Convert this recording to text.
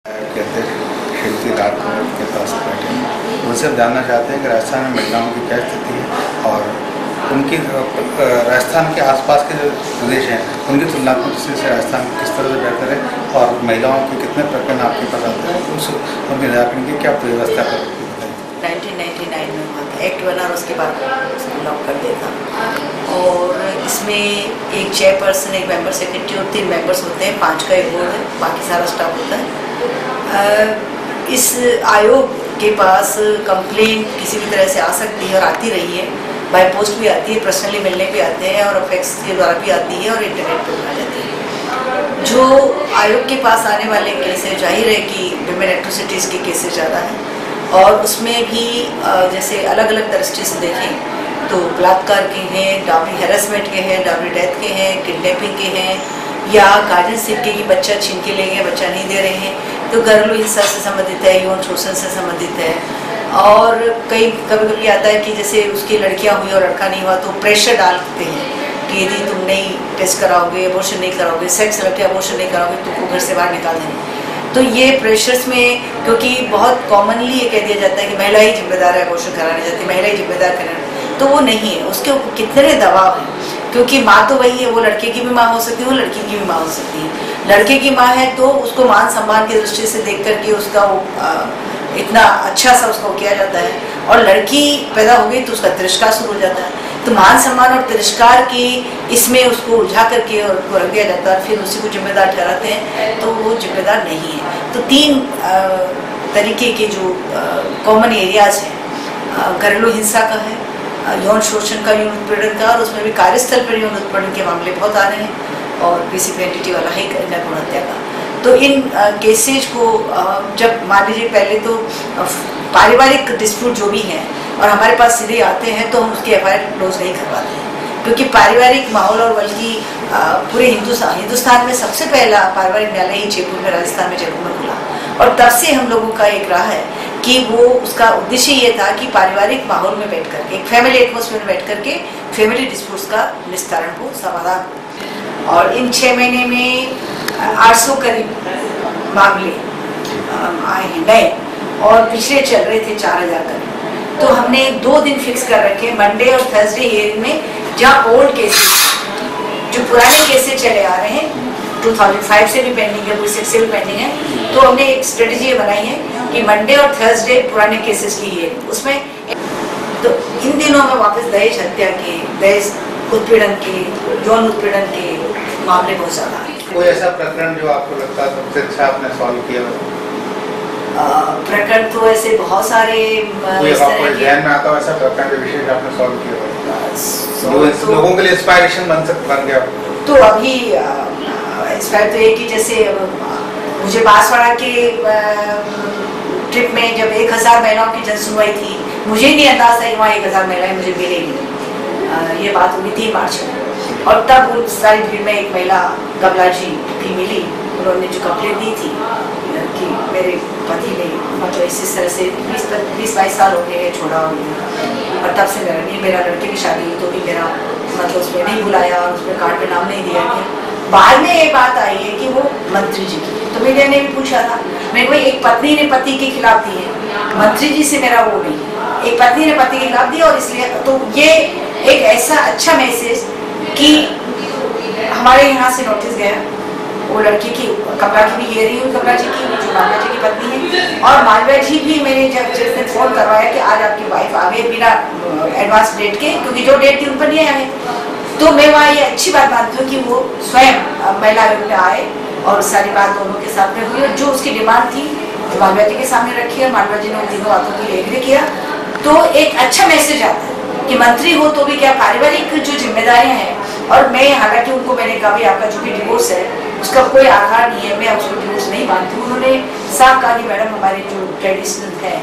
के अध्यक्ष श्रीमती राठौर के पास बैठे हैं। उनसे हम जानना चाहते हैं कि राजस्थान में महिलाओं की क्या स्थिति है और उनकी राजस्थान के आसपास के जो प्रदेश हैं उनकी तुलनात्मक स्थिति से राजस्थान किस तरह से बेहतर है और महिलाओं के कितने प्रकरण आपके पास आते हैं, उनके निराकरण की क्या व्यवस्था कर रही है। 1999 में हुआ था, एक्ट बना और उसके बाद उसको लॉक कर दिया था। और इसमें एक चेयरपर्सन, एक मेंबर सेक्रेटरी और 3 मेंबर्स होते हैं, 5 का एक बोर्ड है, बाकी सारा स्टाफ होता है। इस आयोग के पास कंप्लेंट किसी भी तरह से आ सकती है और आती रही है, बाय पोस्ट भी आती है, पर्सनली मिलने भी आते हैं और फैक्स के द्वारा भी आती है और इंटरनेट पर भी आ जाती है। जो आयोग के पास आने वाले केस है, जाहिर है कि विमेन एट्रोसिटीज़ के केसेस ज़्यादा हैं और उसमें भी जैसे अलग अलग दृष्टि से देखें तो बलात्कार के हैं, डावरी हैरेसमेंट के हैं, डावरी डेथ के हैं, किडनैपिंग के हैं या गार्जियनशिप के कि बच्चा छीन के ले गए, बच्चा नहीं दे रहे हैं, तो घरेलू हिंसा से संबंधित है, यौन शोषण से संबंधित है। और कभी कभी आता है कि जैसे उसकी लड़कियां हुई और लड़का नहीं हुआ तो प्रेशर डालते हैं कि यदि तुम नहीं टेस्ट कराओगे, अबॉर्शन नहीं कराओगे, सेक्स रखे अबॉर्शन नहीं कराओगे तो तुमको घर से बाहर निकाल देंगे। तो ये प्रेशर्स में, क्योंकि बहुत कॉमनली ये कह दिया जाता है कि महिला ही जिम्मेदार है अबॉर्शन कराने जाती है, महिला ही जिम्मेदार कराने, तो वो नहीं है। उसके ऊपर कितने दबाव है, क्योंकि माँ तो वही है, वो लड़के की भी माँ हो सकती है, वो लड़की की भी माँ हो सकती है। लड़के की माँ है तो उसको मान सम्मान की दृष्टि से देख करके उसका वो इतना अच्छा सा उसको किया जाता है, और लड़की पैदा हो गई तो उसका तिरस्कार शुरू हो जाता है। तो मान सम्मान और तिरस्कार की इसमें उसको उलझा करके और उसको रख दिया जाता है, फिर उसी को जिम्मेदार ठहराते हैं, तो वो जिम्मेदार नहीं है। तो 3 तरीके के जो कॉमन एरियाज हैं, घरेलू हिंसा का है, यौन शोषण का, यौन उत्पीड़न का, और उसमें भी कार्यस्थल पर यौन उत्पीड़न के मामले बहुत आ रहे हैं, और बेसिक आइडेंटिटी वाला है भ्रूण हत्या का। तो इन केसेज को जब मान लीजिए पहले तो पारिवारिक डिस्प्यूट जो भी हैं और हमारे पास सीधे आते हैं तो हम उसकी एफआईआर क्लोज नहीं करवाते हैं, क्योंकि पारिवारिक माहौल और बल्कि पूरे हिंदुस्तान में सबसे पहला पारिवारिक न्यायालय ही जयपुर में, राजस्थान में जयपुर में खुला, और तब से हम लोगों का एक रहा है कि वो उसका उद्देश्य ये था कि पारिवारिक माहौल में बैठ करके, एक फैमिली एटमोसफेयर में बैठ करके फैमिली डिस्प्यूट्स का निस्तारण हो, समाधान हो। और इन 6 महीने में 800 करीब मामले आए हैं नए, और पिछले चल रहे थे 4000 करीब। तो हमने 2 दिन फिक्स कर रखे, मंडे और थर्सडे हियरिंग में, जहाँ ओल्ड केसेस जो पुराने केसेस चले आ रहे हैं 2005 से भी पेंडिंग है, 2006 से भी पेंडिंग है, तो हमने एक स्ट्रेटेजी बनाई है कि मंडे और थर्सडे पुराने केसेस की हियरिंग, उसमें तो इन दिनों में वापस दहेज हत्या के, दहेज उत्पीड़न के, यौन उत्पीड़न के मामले बहुत ज़्यादा हैं। कोई ऐसा प्रकरण जो आपको लगता है सबसे अच्छा आपने सॉल्व किया हो? प्रकरण तो ऐसे बहुत सारे ध्यान में आता हो ऐसा प्रकरण जो विशेष आपने सॉल्व किया हो, जो लोगों के लिए इंस्पायरेशन बन गया? तो अभी इंस्पायर तो एक ही, जैसे मुझे बांसवाड़ा के ट्रिप में जब 1000 महिलाओं की जनसुनवाई थी, मुझे नहीं अंदाज था कि वहाँ 1000 महिलाएं मुझे मिलेंगी। ये बात हुई 3 मार्च में, और तब उन सारी भीड़ में एक महिला कमला जी भी मिली। उन्होंने जो कंप्लेंट दी थी कि मेरे पति ने मतलब इस तरह से 20-22 साल हो गए छोड़ा हो गया, और तब से मेरा लड़के की शादी हुई तो भी मेरा मतलब उसमें नहीं बुलाया और उसमें कार्ड पे नाम नहीं दिया गया। बाद में ये बात आई है कि वो मंत्री जी की, तो मैंने भी पूछा था, मैं कोई एक पत्नी ने पति के खिलाफ दी है, मंत्री जी से मेरा वो नहीं, एक पत्नी ने पति के खिलाफ दिया, और इसलिए तो ये एक ऐसा अच्छा मैसेज कि हमारे यहाँ से नोटिस गया, वो लड़की की, कमला की भी हियरिंग हुई, कमला जी की जो मालवा जी की पत्नी है, और मालवा जी भी मेरे जब जिसने फोन करवाया कि आज आपकी वाइफ आ गई बिना एडवांस डेट के, क्योंकि जो डेट थी उन पर नहीं आए, तो मैं वहाँ ये अच्छी बात मानती हूँ कि वो स्वयं महिला आयोग में आए और सारी बात दोनों के साथ में हुई, और जो उसकी डिमांड थी मालवा जी के सामने रखी है, मालवा जी ने उन तीनों बातों की एग्री किया। तो एक अच्छा मैसेज आता है कि मंत्री हो तो भी क्या पारिवारिक जो जिम्मेदारियाँ हैं, और मैं हालांकि उनको मैंने कहा भी आपका जो भी डिवोर्स है उसका कोई आधार नहीं है, मैं उसको डिवोर्स नहीं मानती हूँ। उन्होंने साफ कहा कि मैडम हमारे जो ट्रेडिशनल है